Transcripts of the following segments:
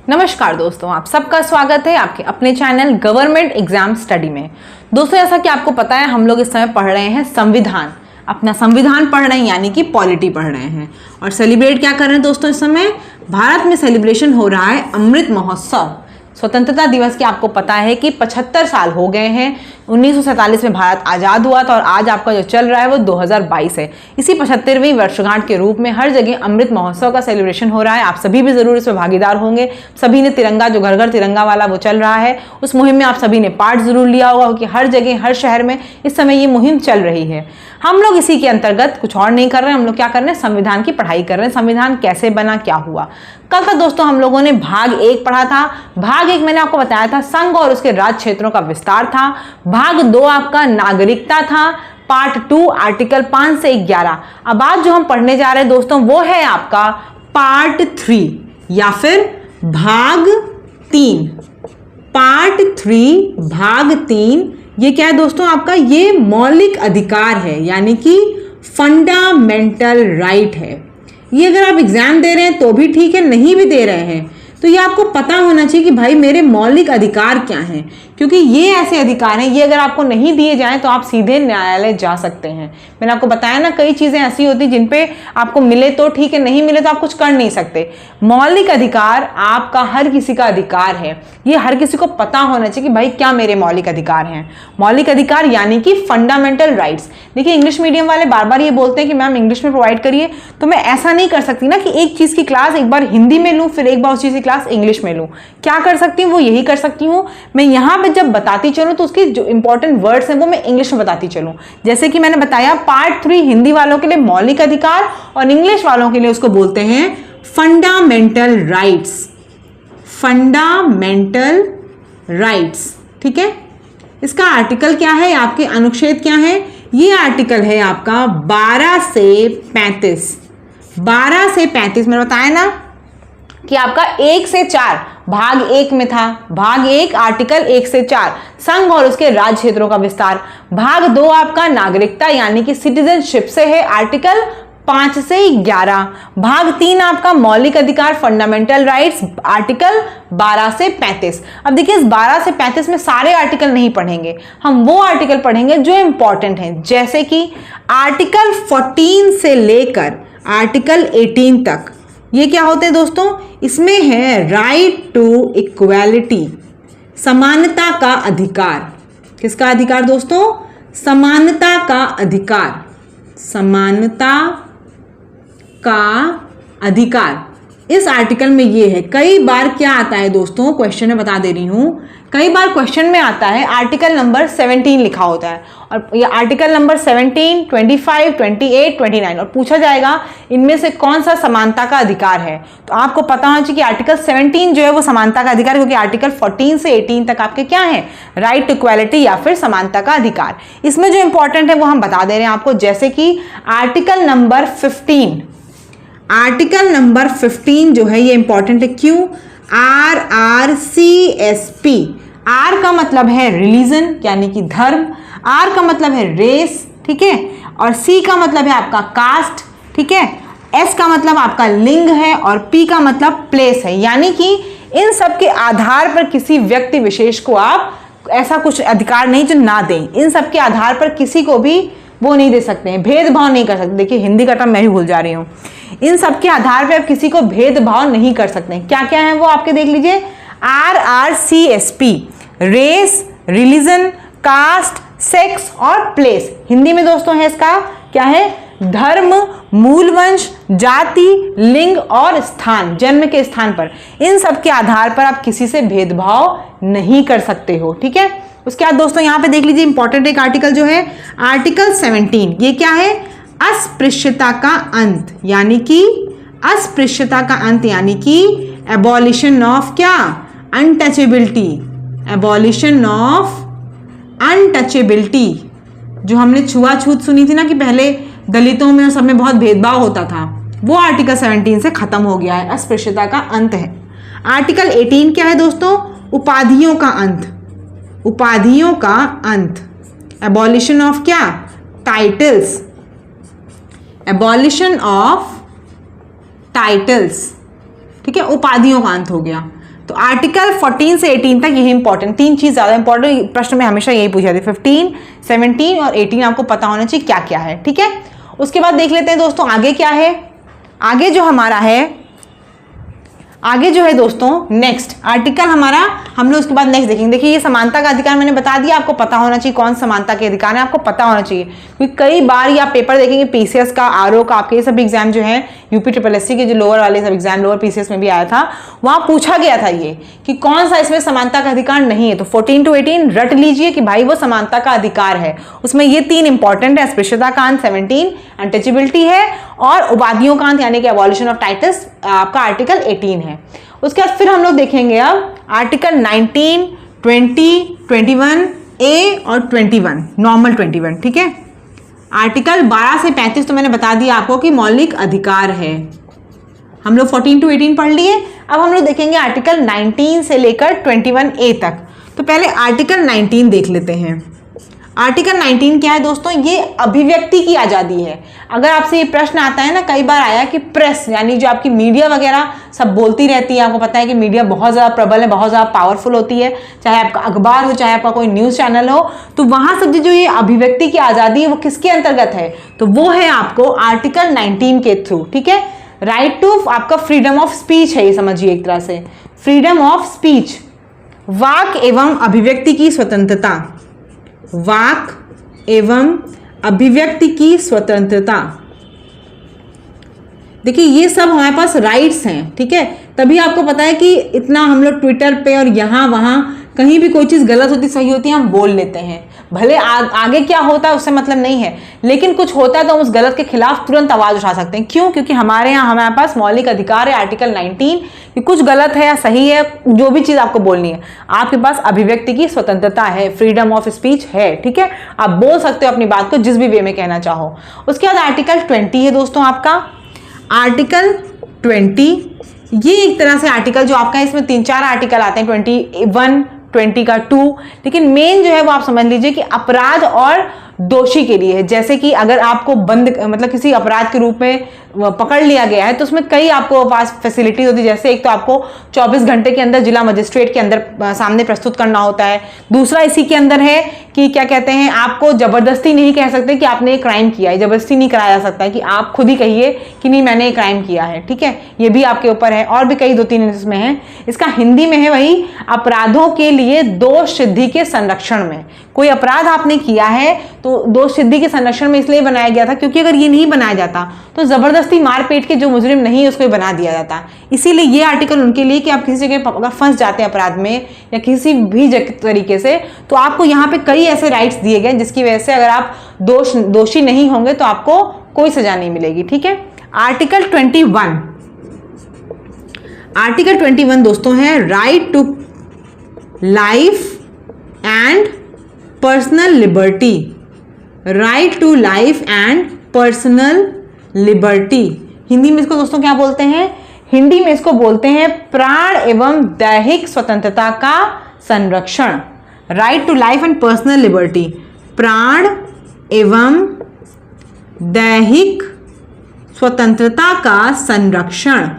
नमस्कार दोस्तों, आप सबका स्वागत है आपके अपने चैनल गवर्नमेंट एग्जाम स्टडी में। दोस्तों, जैसा कि आपको पता है हम लोग इस समय पढ़ रहे हैं संविधान, अपना संविधान पढ़ रहे हैं यानी कि पॉलिटी पढ़ रहे हैं और सेलिब्रेट क्या कर रहे हैं दोस्तों। इस समय भारत में सेलिब्रेशन हो रहा है अमृत महोत्सव। स्वतंत्रता दिवस के आपको पता है कि 75 साल हो गए हैं। 1947 में भारत आज़ाद हुआ था और आज आपका जो चल रहा है वो 2022 है। इसी 75वीं वर्षगांठ के रूप में हर जगह अमृत महोत्सव का सेलिब्रेशन हो रहा है। आप सभी भी ज़रूर इसमें भागीदार होंगे। सभी ने तिरंगा, जो घर घर तिरंगा वाला वो चल रहा है, उस मुहिम में आप सभी ने पार्ट जरूर लिया होगा क्योंकि हर जगह हर शहर में इस समय ये मुहिम चल रही है। हम लोग इसी के अंतर्गत कुछ और नहीं कर रहे हैं, हम लोग क्या कर रहे हैं, संविधान की पढ़ाई कर रहे हैं। संविधान कैसे बना, क्या हुआ। कल तक दोस्तों हम लोगों ने भाग 1 पढ़ा था। भाग 1 मैंने आपको बताया था संघ और उसके राज्य क्षेत्रों का विस्तार था। भाग 2 आपका नागरिकता था। पार्ट 2 आर्टिकल 5 से 11। अब आज जो हम पढ़ने जा रहे हैं दोस्तों वो है आपका पार्ट 3 या फिर भाग 3। पार्ट 3 भाग 3 ये क्या है दोस्तों आपका, ये मौलिक अधिकार है यानी कि फंडामेंटल राइट है। ये अगर आप एग्जाम दे रहे हैं तो भी ठीक है, नहीं भी दे रहे हैं तो ये आपको पता होना चाहिए कि भाई मेरे मौलिक अधिकार क्या हैं, क्योंकि ये ऐसे अधिकार हैं, ये अगर आपको नहीं दिए जाएं तो आप सीधे न्यायालय जा सकते हैं। मैंने आपको बताया ना, कई चीज़ें ऐसी होती जिन पे आपको मिले तो ठीक है, नहीं मिले तो आप कुछ कर नहीं सकते। मौलिक अधिकार आपका हर किसी का अधिकार है, ये हर किसी को पता होना चाहिए कि भाई क्या मेरे मौलिक अधिकार हैं। मौलिक अधिकार यानी कि फंडामेंटल राइट्स। देखिए, इंग्लिश मीडियम वाले बार बार ये बोलते हैं कि मैम इंग्लिश में प्रोवाइड करिए, तो मैं ऐसा नहीं कर सकती ना कि एक चीज़ की क्लास एक बार हिंदी में लूँ फिर एक बार उस चीज़ की क्लास इंग्लिश में लूँ। क्या कर सकती हूँ, वो यही कर सकती हूँ, मैं यहाँ पे जब बताती चलूँ तो उसके जो इंपॉर्टेंट वर्ड्स हैं वो मैं इंग्लिश में बताती चलूँ। जैसे कि मैंने बताया पार्ट 3 हिंदी वालों के लिए मौलिक अधिकार और इंग्लिश वालों के लिए उसको बोलते हैं फंडामेंटल राइट्स। फंडामेंटल राइट्स, ठीक है। इसका आर्टिकल क्या है, आपके अनुच्छेद क्या है, ये आर्टिकल है आपका 12 से 35। 12 से 35 मैंने बताया ना कि आपका 1 से 4 भाग 1 में था। भाग 1 आर्टिकल 1 से 4 संघ और उसके राज्य क्षेत्रों का विस्तार। भाग 2 आपका नागरिकता यानी कि सिटीजनशिप से है, आर्टिकल 5 से 11। भाग 3 आपका मौलिक अधिकार फंडामेंटल राइट्स, आर्टिकल 12 से 35। अब देखिए, इस 12 से 35 में सारे आर्टिकल नहीं पढ़ेंगे, हम वो आर्टिकल पढ़ेंगे जो इंपॉर्टेंट हैं, जैसे कि आर्टिकल 14 से लेकर आर्टिकल 18 तक। ये क्या होते हैं दोस्तों, इसमें है राइट टू इक्वालिटी, समानता का अधिकार। किसका अधिकार दोस्तों, समानता का अधिकार। समानता का अधिकार इस आर्टिकल में ये है। कई बार क्या आता है दोस्तों, क्वेश्चन में बता दे रही हूं, कई बार क्वेश्चन में आता है आर्टिकल नंबर 17 लिखा होता है और ये आर्टिकल नंबर 17, 25, 28, 29 और पूछा जाएगा इनमें से कौन सा समानता का अधिकार है। तो आपको पता होना चाहिए कि आर्टिकल 17 जो है वो समानता का अधिकार, क्योंकि आर्टिकल 14 से 18 तक आपके क्या है, राइट टू इक्वालिटी या फिर समानता का अधिकार। इसमें जो इंपॉर्टेंट है वो हम बता दे रहे हैं आपको, जैसे कि आर्टिकल नंबर 15। आर्टिकल नंबर 15 जो है ये इंपॉर्टेंट है, क्यों, RRCSP। R का मतलब है रिलीजन यानी कि धर्म, R का मतलब है रेस, ठीक है, और C का मतलब है आपका कास्ट, ठीक है, S का मतलब आपका लिंग है और P का मतलब प्लेस है। यानी कि इन सब के आधार पर किसी व्यक्ति विशेष को आप ऐसा कुछ अधिकार नहीं जो ना दें, इन सब के आधार पर किसी को भी वो नहीं दे सकते हैं, भेदभाव नहीं कर सकते। देखिए, हिंदी का टर्म मैं भी भूल जा रही हूँ। इन सब के आधार पर आप किसी को भेदभाव नहीं कर सकते हैं। क्या क्या है वो आपके देख लीजिए, RRCSP, race, religion, caste, sex और प्लेस। हिंदी में दोस्तों है इसका क्या है, धर्म, मूल वंश, जाति, लिंग और स्थान, जन्म के स्थान पर, इन सब के आधार पर आप किसी से भेदभाव नहीं कर सकते हो, ठीक है। उसके बाद दोस्तों यहाँ पे देख लीजिए इंपॉर्टेंट एक आर्टिकल जो है आर्टिकल 17। ये क्या है, अस्पृश्यता का अंत यानी कि अस्पृश्यता का अंत यानी कि एबॉलिशन ऑफ क्या, अनटचेबिलिटी। एबॉलिशन ऑफ अनटचेबिलिटी, जो हमने छुआछूत सुनी थी ना कि पहले दलितों में और सब में बहुत भेदभाव होता था, वो आर्टिकल 17 से खत्म हो गया है, अस्पृश्यता का अंत है। आर्टिकल 18 क्या है दोस्तों, उपाधियों का अंत। उपाधियों का अंत, एबॉलिशन ऑफ क्या, टाइटल्स। एबॉलिशन ऑफ टाइटल्स, ठीक है, उपाधियों का अंत हो गया। तो आर्टिकल 14 से 18 तक यही इंपॉर्टेंट, तीन चीज ज्यादा इंपॉर्टेंट प्रश्न में हमेशा यही पूछा जाता है। 15, 17 और 18 आपको पता होना चाहिए क्या क्या है, ठीक है। उसके बाद देख लेते हैं दोस्तों आगे क्या है। आगे जो हमारा है, आगे जो है दोस्तों नेक्स्ट आर्टिकल हमारा, हम लोग उसके बाद नेक्स्ट देखेंगे। देखिए ये समानता का अधिकार मैंने बता दिया, आपको पता होना चाहिए कौन समानता के अधिकार है, आपको पता होना चाहिए क्योंकि कई बार ये आप पेपर देखेंगे पीसीएस का, आरओ का, आपके ये सब एग्जाम जो है यूपी SSS के जो लोअर वाले सब एग्जाम, लोअर पीसीएस में भी आया था, वहां पूछा गया था ये कि कौन सा इसमें समानता का अधिकार नहीं है। तो 14 to 18 रट लीजिए कि भाई वो समानता का अधिकार है। उसमें ये तीन इंपॉर्टेंट है, अस्पृश्यता कांत 17, अनटचेबिलिटी है, और उपाधियों कांत यानी कि एबॉलिशन ऑफ टाइटल्स आपका आर्टिकल 18 है। उसके बाद फिर हम लोग देखेंगे अब आर्टिकल 19, 20, 21 ए और 21 नॉर्मल 21, ठीक है। आर्टिकल 12 से 35 तो मैंने बता दिया आपको कि मौलिक अधिकार है। हम लोग 14 to 18 पढ़ लिए। अब हम लोग देखेंगे आर्टिकल 19 से लेकर 21 ए तक। तो पहले आर्टिकल 19 देख लेते हैं। आर्टिकल 19 क्या है दोस्तों, ये अभिव्यक्ति की आज़ादी है। अगर आपसे ये प्रश्न आता है ना, कई बार आया कि प्रेस यानी जो आपकी मीडिया वगैरह सब बोलती रहती है, आपको पता है कि मीडिया बहुत ज़्यादा प्रबल है, बहुत ज़्यादा पावरफुल होती है, चाहे आपका अखबार हो, चाहे आपका कोई न्यूज़ चैनल हो, तो वहाँ सब जो ये अभिव्यक्ति की आज़ादी है वो किसके अंतर्गत है, तो वो है आपको आर्टिकल 19 के थ्रू, ठीक है। राइट टू आपका फ्रीडम ऑफ स्पीच है, ये समझिए एक तरह से फ्रीडम ऑफ स्पीच, वाक एवं अभिव्यक्ति की स्वतंत्रता, वाक एवं अभिव्यक्ति की स्वतंत्रता। देखिए ये सब हमारे पास राइट्स हैं, ठीक है। तभी आपको पता है कि इतना हम लोग ट्विटर पे और यहाँ वहाँ कहीं भी कोई चीज़ गलत होती सही होती है हम बोल लेते हैं, भले आगे क्या होता है उससे मतलब नहीं है, लेकिन कुछ होता है तो हम उस गलत के खिलाफ तुरंत आवाज़ उठा सकते हैं। क्यों? क्योंकि हमारे यहाँ हमारे पास मौलिक अधिकार है आर्टिकल 19 कि कुछ गलत है या सही है, जो भी चीज़ आपको बोलनी है, आपके पास अभिव्यक्ति की स्वतंत्रता है, फ्रीडम ऑफ स्पीच है, ठीक है। आप बोल सकते हो अपनी बात को जिस भी वे में कहना चाहो। उसके बाद आर्टिकल 20 है दोस्तों आपका। आर्टिकल 20 ये एक तरह से आर्टिकल जो आपका है, इसमें 3-4 आर्टिकल आते हैं, 21, 20 का 2, लेकिन मेन जो है वो आप समझ लीजिए कि अपराध और दोषी के लिए है। जैसे कि अगर आपको बंद मतलब किसी अपराध के रूप में पकड़ लिया गया है तो उसमें कई आपको पास फैसिलिटीज होती है। जैसे एक तो आपको 24 घंटे के अंदर जिला मजिस्ट्रेट के अंदर सामने प्रस्तुत करना होता है। दूसरा इसी के अंदर है कि क्या कहते हैं, आपको जबरदस्ती नहीं कह सकते कि आपने एक क्राइम किया है, जबरदस्ती नहीं कराया जा सकता है कि आप खुद ही कहिए कि नहीं मैंने एक क्राइम किया है, ठीक है। ये भी आपके ऊपर है। और भी कई 2-3 इसमें है। इसका हिंदी में है वही, अपराधों के लिए दोष सिद्धि के संरक्षण में। कोई अपराध आपने किया है तो दोष सिद्धि के संरक्षण में इसलिए बनाया गया था क्योंकि अगर ये नहीं बनाया जाता तो जबरदस्ती मारपीट के जो मुजरिम नहीं है उसको बना दिया जाता। इसीलिए ये आर्टिकल उनके लिए कि आप किसी जगह अगर फंस जाते हैं अपराध में या किसी भी तरीके से, तो आपको यहाँ पे कई ऐसे राइट्स दिए गए जिसकी वजह से अगर आप दोषी नहीं होंगे तो आपको कोई सजा नहीं मिलेगी, ठीक है। आर्टिकल 21, आर्टिकल 21 दोस्तों है right to life and personal liberty, right to life and personal liberty. Hindi में इसको दोस्तों क्या बोलते हैं? हिंदी में इसको बोलते हैं प्राण एवं दैहिक स्वतंत्रता का संरक्षण। Right to life and personal liberty, प्राण एवं दैहिक स्वतंत्रता का संरक्षण,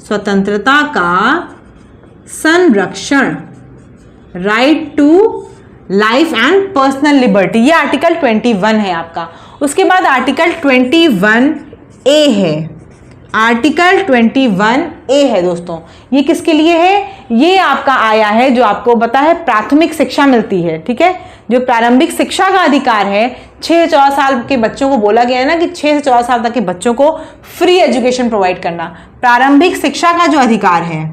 स्वतंत्रता का संरक्षण, right to life and personal liberty. ये आर्टिकल 21 है आपका। उसके बाद आर्टिकल 21 ए है। आर्टिकल 21 ए है दोस्तों, ये किसके लिए है? ये आपका आया है जो आपको पता है प्राथमिक शिक्षा मिलती है, ठीक है। जो प्रारंभिक शिक्षा का अधिकार है, 6 से 14 साल के बच्चों को बोला गया है ना कि 6 से 14 साल तक के बच्चों को फ्री एजुकेशन प्रोवाइड करना। प्रारंभिक शिक्षा का जो अधिकार है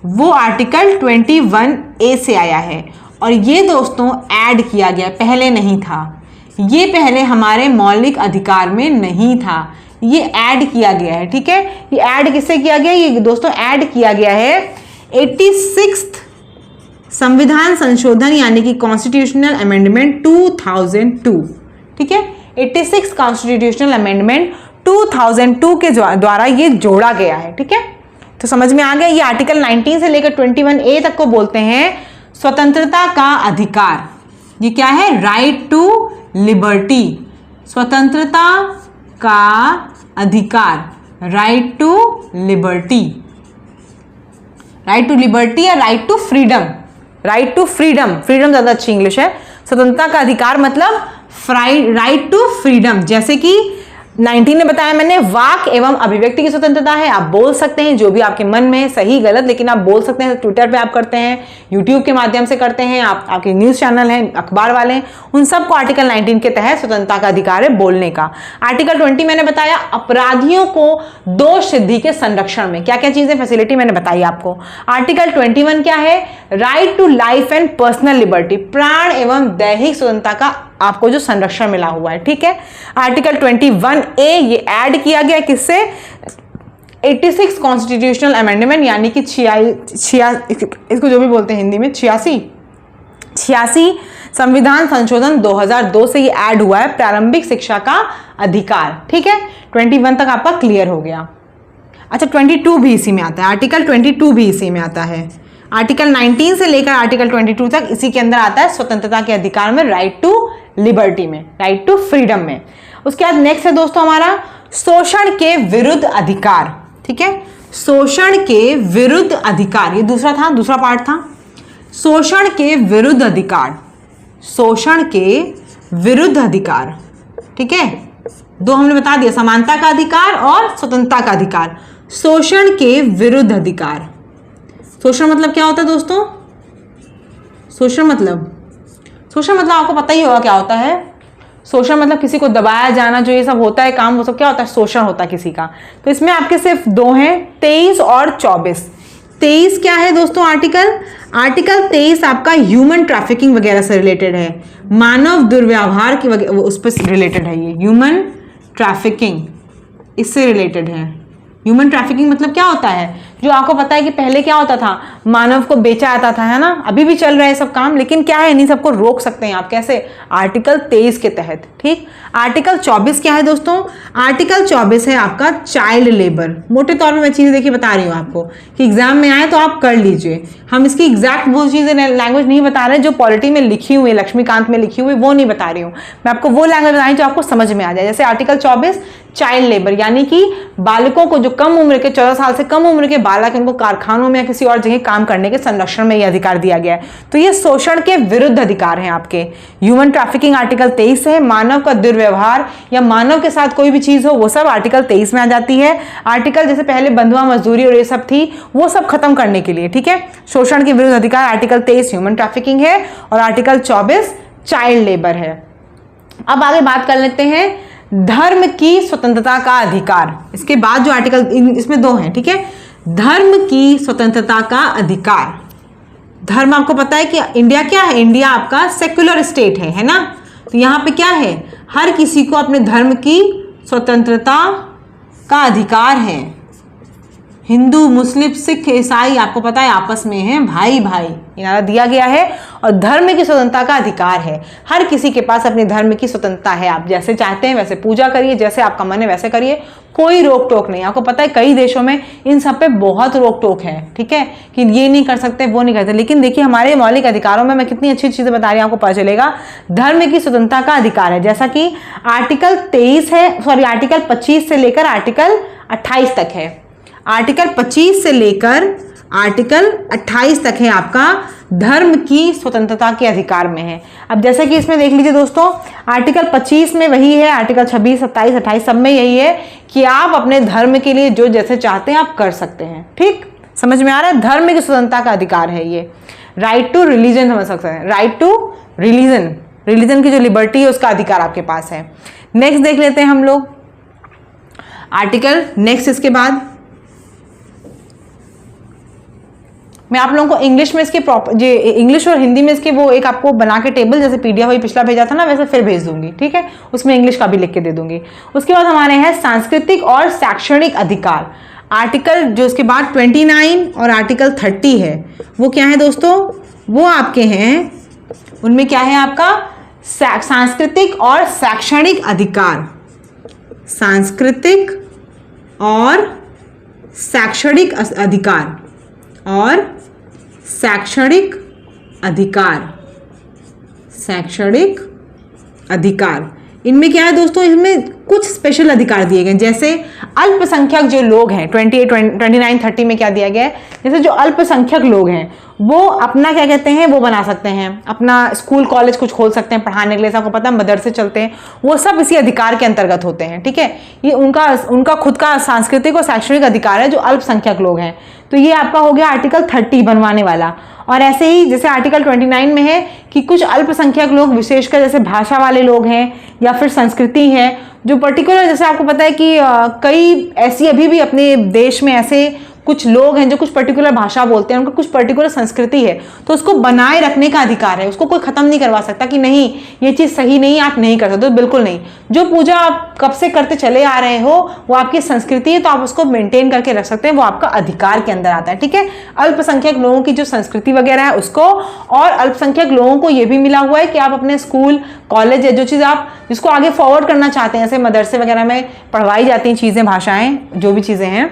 वो आर्टिकल 21 ए से आया है। और ये दोस्तों ऐड किया गया, पहले नहीं था, ये पहले हमारे मौलिक अधिकार में नहीं था, ये ऐड किया गया है, ठीक है। ये ऐड किससे किया गया? ये दोस्तों ऐड किया गया है 86th संविधान संशोधन यानी कि कॉन्स्टिट्यूशनल अमेंडमेंट 2002, ठीक है। 86 कॉन्स्टिट्यूशनल अमेंडमेंट 2002 के द्वारा ये जोड़ा गया है, ठीक है। तो समझ में आ गया। ये आर्टिकल 19 से लेकर 21 ए तक को बोलते हैं स्वतंत्रता का अधिकार। ये क्या है? राइट टू लिबर्टी, स्वतंत्रता का अधिकार, right to liberty. Right to liberty या right to freedom? Right to freedom, freedom ज़्यादा अच्छी इंग्लिश है। स्वतंत्रता का अधिकार मतलब राइट टू फ्रीडम। जैसे कि 19 ने बताया मैंने, वाक एवं अभिव्यक्ति की स्वतंत्रता है, आप बोल सकते हैं जो भी आपके मन में है, सही गलत, लेकिन आप बोल सकते हैं। ट्विटर पे आप करते हैं, यूट्यूब के माध्यम से करते हैं, आपके न्यूज़ चैनल हैं, अखबार वाले हैं, उन सबको आर्टिकल 19 के तहत स्वतंत्रता का अधिकार है बोलने का। आर्टिकल 20 मैंने बताया अपराधियों को दोष सिद्धि के संरक्षण में क्या क्या चीजें फैसिलिटी मैंने बताई आपको। आर्टिकल 21 क्या है? Right to life and personal liberty, प्राण एवं दैहिक स्वतंत्रता का आपको जो संरक्षण मिला हुआ है, ठीक है। आर्टिकल 21A ये ऐड किया गया किससे? 86 कॉन्स्टिट्यूशनल अमेंडमेंट, यानी कि इसको जो भी बोलते हैं हिंदी में 86 संविधान संशोधन 2002 से ये ऐड हुआ है, प्रारंभिक शिक्षा का अधिकार, ठीक है। 21 तक आपका क्लियर हो गया। अच्छा 22 भी इसी में आता है, आर्टिकल 22 भी इसी में आता है। आर्टिकल 19 से लेकर आर्टिकल 22 तक इसी के अंदर आता है स्वतंत्रता के अधिकार में, राइट टू लिबर्टी में, राइट टू फ्रीडम में। उसके बाद नेक्स्ट है दोस्तों हमारा शोषण के विरुद्ध अधिकार, ठीक है। शोषण के विरुद्ध अधिकार, ये दूसरा था, दूसरा पार्ट था। शोषण के विरुद्ध अधिकार, शोषण के विरुद्ध अधिकार, ठीक है। दो हमने बता दिया, समानता का अधिकार और स्वतंत्रता का अधिकार। शोषण के विरुद्ध अधिकार, शोषण मतलब क्या होता है दोस्तों? शोषण मतलब आपको पता ही होगा क्या होता है। शोषण मतलब किसी को दबाया जाना, जो ये सब होता है काम, वो सब क्या होता है? शोषण होता है किसी का। तो इसमें आपके सिर्फ दो हैं, 23 और 24। 23 क्या है दोस्तों? आर्टिकल 23 आपका ह्यूमन ट्रैफिकिंग वगैरह से रिलेटेड है, मानव दुर्व्यवहार की उस पर रिलेटेड है। ये ह्यूमन ट्रैफिकिंग इससे रिलेटेड है। ह्यूमन ट्रैफिकिंग मतलब क्या होता है? जो आपको पता है कि पहले क्या होता था, मानव को बेचा जाता था, है ना। अभी भी चल रहा है सब काम, लेकिन क्या है, इन्हीं सबको रोक सकते हैं आप कैसे? आर्टिकल 23 के तहत, ठीक। आर्टिकल 24 क्या है दोस्तों? आर्टिकल 24 है आपका चाइल्ड लेबर। मोटे तौर पे मैं चीज़ें देखिए बता रही हूँ आपको कि एग्जाम में आए तो आप कर लीजिए। हम इसकी एग्जैक्ट वो चीज़ें लैंग्वेज नहीं बता रहे जो पॉलिटी में लिखी हुई, लक्ष्मीकांत में लिखी हुई, वो नहीं बता रही हूँ मैं आपको। वो लैंग्वेज बताई जो आपको समझ में आ जाए। जैसे आर्टिकल 24 चाइल्ड लेबर, यानी कि बालकों को, जो कम उम्र के 14 साल से कम उम्र के बालक, इनको कारखानों में या किसी और जगह काम करने के संरक्षण में यह अधिकार दिया गया है। तो ये शोषण के विरुद्ध अधिकार हैं आपके। ह्यूमन ट्रैफिकिंग आर्टिकल 23 है, मानव का दुर्व्यवहार या मानव के साथ कोई भी चीज हो वो सब आर्टिकल 23 में आ जाती है। आर्टिकल जैसे पहले बंधुआ मजदूरी और ये सब थी, वो सब खत्म करने के लिए, ठीक है। शोषण के विरुद्ध अधिकार आर्टिकल 23 ह्यूमन ट्रैफिकिंग है और आर्टिकल 24 चाइल्ड लेबर है। अब आगे बात कर लेते हैं धर्म की स्वतंत्रता का अधिकार। इसके बाद जो आर्टिकल, इसमें दो हैं, ठीक है। धर्म की स्वतंत्रता का अधिकार। धर्म आपको पता है कि इंडिया क्या है? इंडिया आपका सेक्युलर स्टेट है ना। तो यहाँ पे क्या है? हर किसी को अपने धर्म की स्वतंत्रता का अधिकार है। हिंदू, मुस्लिम, सिख, ईसाई आपको पता है आपस में हैं भाई भाई, इनारा दिया गया है। और धर्म की स्वतंत्रता का अधिकार है, हर किसी के पास अपने धर्म की स्वतंत्रता है। आप जैसे चाहते हैं वैसे पूजा करिए, जैसे आपका मन है वैसे करिए, कोई रोक टोक नहीं। आपको पता है कई देशों में इन सब पे बहुत रोक टोक है, ठीक है, कि ये नहीं कर सकते वो नहीं करते। लेकिन देखिए हमारे मौलिक अधिकारों में मैं कितनी अच्छी चीजें बता रही हूँ, आपको पता चलेगा धर्म की स्वतंत्रता का अधिकार है। जैसा कि आर्टिकल 23 है, सॉरी आर्टिकल 25 से लेकर आर्टिकल 28 तक है। आर्टिकल 25 से लेकर आर्टिकल 28 तक है आपका धर्म की स्वतंत्रता के अधिकार में है। अब जैसे कि इसमें देख लीजिए दोस्तों, आर्टिकल 25 में वही है, आर्टिकल 26, 27, 28 सब में यही है कि आप अपने धर्म के लिए जो जैसे चाहते हैं आप कर सकते हैं। ठीक, समझ में आ रहा है? धर्म की स्वतंत्रता का अधिकार है ये। राइट टू रिलीजन समझ सकते हैं, राइट टू रिलीजन, रिलीजन की जो लिबर्टी है उसका अधिकार आपके पास है। नेक्स्ट देख लेते हैं हम लोग आर्टिकल, नेक्स्ट इसके बाद मैं आप लोगों को इंग्लिश में इसके प्रॉपर इंग्लिश और हिंदी में इसके वो एक आपको बना के टेबल जैसे पीडीएफ वही पिछला भेजा था ना वैसे फिर भेज दूंगी, ठीक है। उसमें इंग्लिश का भी लिख के दे दूंगी। उसके बाद हमारे हैं सांस्कृतिक और शैक्षणिक अधिकार। आर्टिकल जो इसके बाद 29 और आर्टिकल 30 है वो क्या है दोस्तों? वो आपके हैं, उनमें क्या है आपका सांस्कृतिक और शैक्षणिक अधिकार। सांस्कृतिक और शैक्षणिक अधिकार और शैक्षणिक अधिकार, शैक्षणिक अधिकार इनमें क्या है दोस्तों, इसमें कुछ स्पेशल अधिकार दिए गए, जैसे अल्पसंख्यक जो लोग हैं 29, 30 में क्या दिया गया है, जैसे जो अल्पसंख्यक लोग हैं वो अपना क्या कहते हैं वो बना सकते हैं, अपना स्कूल कॉलेज कुछ खोल सकते हैं पढ़ाने के लिए, सबको पता है मदरसे चलते हैं, वो सब इसी अधिकार के अंतर्गत होते हैं। ठीक है, ये उनका खुद का सांस्कृतिक और शैक्षणिक अधिकार है जो अल्पसंख्यक लोग हैं। तो ये आपका हो गया आर्टिकल 30 बनवाने वाला। और ऐसे ही जैसे आर्टिकल 29 में है कि कुछ अल्पसंख्यक लोग विशेषकर जैसे भाषा वाले लोग हैं या फिर संस्कृति है जो पर्टिकुलर, जैसे आपको पता है कि कई ऐसी अभी भी अपने देश में ऐसे कुछ लोग हैं जो कुछ पर्टिकुलर भाषा बोलते हैं, उनका कुछ पर्टिकुलर संस्कृति है, तो उसको बनाए रखने का अधिकार है, उसको कोई खत्म नहीं करवा सकता कि नहीं ये चीज़ सही नहीं आप नहीं कर सकते। तो बिल्कुल नहीं, जो पूजा आप कब से करते चले आ रहे हो वो आपकी संस्कृति है, तो आप उसको मेंटेन करके रख सकते हैं, वो आपका अधिकार के अंदर आता है। ठीक है, अल्पसंख्यक लोगों की जो संस्कृति वगैरह है उसको, और अल्पसंख्यक लोगों को ये भी मिला हुआ है कि आप अपने स्कूल कॉलेज या जो चीज़ आप जिसको आगे फॉरवर्ड करना चाहते हैं, जैसे मदरसे वगैरह में पढ़वाई जाती हैं चीज़ें, भाषाएं, जो भी चीज़ें हैं,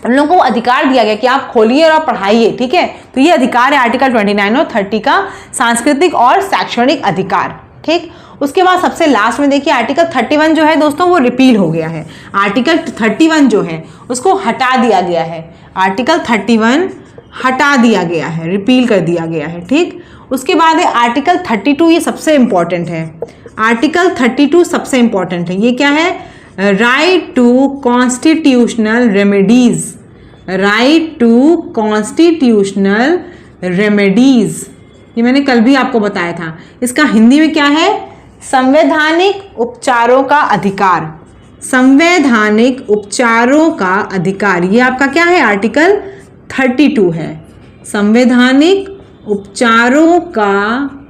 उन लोगों को अधिकार दिया गया कि आप खोलिए और आप पढ़ाइए। ठीक है, तो ये अधिकार है आर्टिकल 29 और 30 का, सांस्कृतिक और शैक्षणिक अधिकार। ठीक, उसके बाद सबसे लास्ट में देखिए आर्टिकल 31 जो है दोस्तों वो रिपील हो गया है। आर्टिकल 31 जो है उसको हटा दिया गया है, आर्टिकल 31 हटा दिया गया है, रिपील कर दिया गया है। ठीक, उसके बाद है आर्टिकल 32, ये सबसे इंपॉर्टेंट है, आर्टिकल 32 सबसे इंपॉर्टेंट है। ये क्या है, right to constitutional remedies, right to constitutional remedies, ये मैंने कल भी आपको बताया था। इसका हिंदी में क्या है, संवैधानिक उपचारों का अधिकार, संवैधानिक उपचारों का अधिकार, ये आपका क्या है, आर्टिकल 32 है, संवैधानिक उपचारों का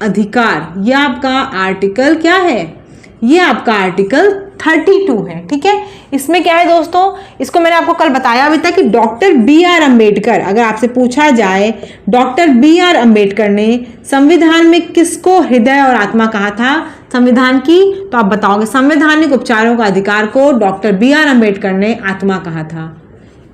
अधिकार, ये आपका आर्टिकल क्या है, ये आपका आर्टिकल 32 है। ठीक है, इसमें क्या है दोस्तों, इसको मैंने आपको कल बताया भी था कि डॉक्टर बी.आर. अम्बेडकर, अगर आपसे पूछा जाए डॉक्टर बी.आर. अम्बेडकर ने संविधान में किसको हृदय और आत्मा कहा था संविधान की, तो आप बताओगे संवैधानिक उपचारों का अधिकार को डॉक्टर बी.आर. अम्बेडकर ने आत्मा कहा था।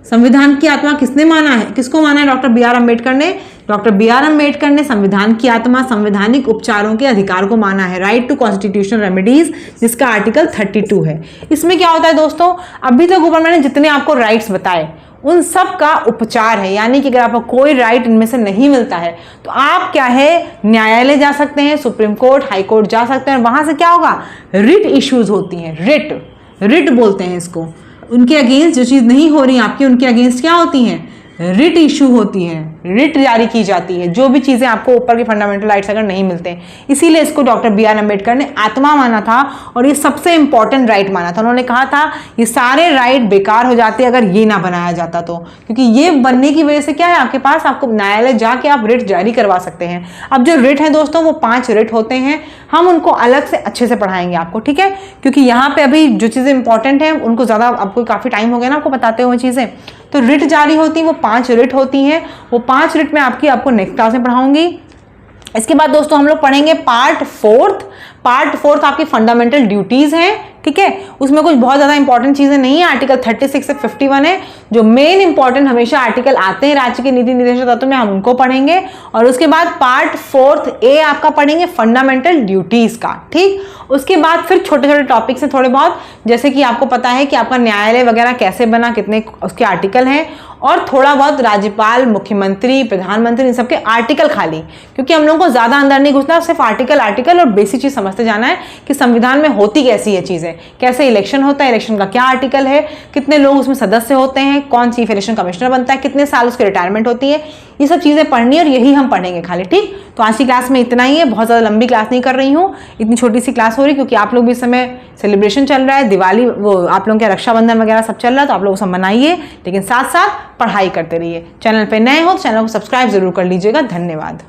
संविधान की आत्मा किसने माना है, किसको माना है, डॉक्टर बी.आर. अम्बेडकर ने, डॉक्टर बी.आर. अम्बेडकर ने संविधान की आत्मा संवैधानिक उपचारों के अधिकार को माना है, राइट टू कॉन्स्टिट्यूशनल रेमेडीज, जिसका आर्टिकल 32 है। इसमें क्या होता है दोस्तों, अभी तक ऊपर मैंने जितने आपको राइट्स बताए उन सब का उपचार है, यानी कि अगर आपको कोई राइट इनमें से नहीं मिलता है तो आप क्या है, न्यायालय जा सकते हैं, सुप्रीम कोर्ट, हाई कोर्ट जा सकते हैं, वहां से क्या होगा, रिट इश्यूज होती हैं, रिट बोलते हैं इसको, उनके अगेंस्ट जो चीज़ नहीं हो रही आपकी, उनके अगेंस्ट क्या होती हैं, रिट इशू होती है, रिट जारी की जाती है, जो भी चीज़ें आपको ऊपर के फंडामेंटल राइट्स अगर नहीं मिलते। इसीलिए इसको डॉक्टर बी.आर. अम्बेडकर ने आत्मा माना था और ये सबसे इंपॉर्टेंट राइट माना था। उन्होंने कहा था ये सारे राइट बेकार हो जाते अगर ये ना बनाया जाता तो, क्योंकि ये बनने की वजह से क्या है, आपके पास, आपको न्यायालय जाके आप रिट जारी करवा सकते हैं। अब जो रिट है दोस्तों वो 5 रिट होते हैं, हम उनको अलग से अच्छे से पढ़ाएंगे आपको। ठीक है, क्योंकि यहाँ पे अभी जो चीज़ें इंपॉर्टेंट हैं उनको ज़्यादा, आपको काफ़ी टाइम हो गया ना आपको बताते हुए चीज़ें, तो रिट जारी होती हैं, वो 5 रिट होती हैं, वो 5 रिट में आपको नेक्स्ट क्लास में पढ़ाऊंगी। इसके बाद दोस्तों हम लोग पढ़ेंगे पार्ट 4 आपकी फंडामेंटल ड्यूटीज हैं। ठीक है, उसमें कुछ बहुत ज्यादा इंपॉर्टेंट चीजें नहीं है, आर्टिकल 36 से 51 है, जो मेन इंपॉर्टेंट हमेशा आर्टिकल आते हैं राज्य के नीति निर्देशक तत्व में, हम उनको पढ़ेंगे। और उसके बाद पार्ट 4A आपका पढ़ेंगे फंडामेंटल ड्यूटीज का। ठीक, उसके बाद फिर छोटे छोटे टॉपिक्स हैं थोड़े बहुत, जैसे कि आपको पता है कि आपका न्यायालय वगैरह कैसे बना, कितने उसके आर्टिकल हैं, और थोड़ा बहुत राज्यपाल, मुख्यमंत्री, प्रधानमंत्री, इन सबके आर्टिकल खाली, क्योंकि हम लोगों को ज्यादा अंदर नहीं घुसना, सिर्फ आर्टिकल और बेसिक चीज समझते जाना है कि संविधान में होती कैसी है चीजें, कैसे इलेक्शन होता है, इलेक्शन का क्या आर्टिकल है, कितने लोग उसमें सदस्य होते हैं, कौन चीफ इलेक्शन कमिश्नर बनता है, कितने साल उसकी रिटायरमेंट होती है, ये सब चीजें पढ़नी है और यही हम पढ़ेंगे खाली। ठीक, तो आज की क्लास में इतना ही है, बहुत ज्यादा लंबी क्लास नहीं कर रही हूँ, इतनी छोटी सी क्लास हो रही क्योंकि आप लोग भी इस समय सेलिब्रेशन चल रहा है, दिवाली, वो आप लोगों के रक्षाबंधन वगैरह सब चल रहा है, तो आप लोग सब मनाइए, लेकिन साथ साथ पढ़ाई करते रहिए। चैनल पे नए हो तो चैनल को सब्सक्राइब जरूर कर लीजिएगा। धन्यवाद।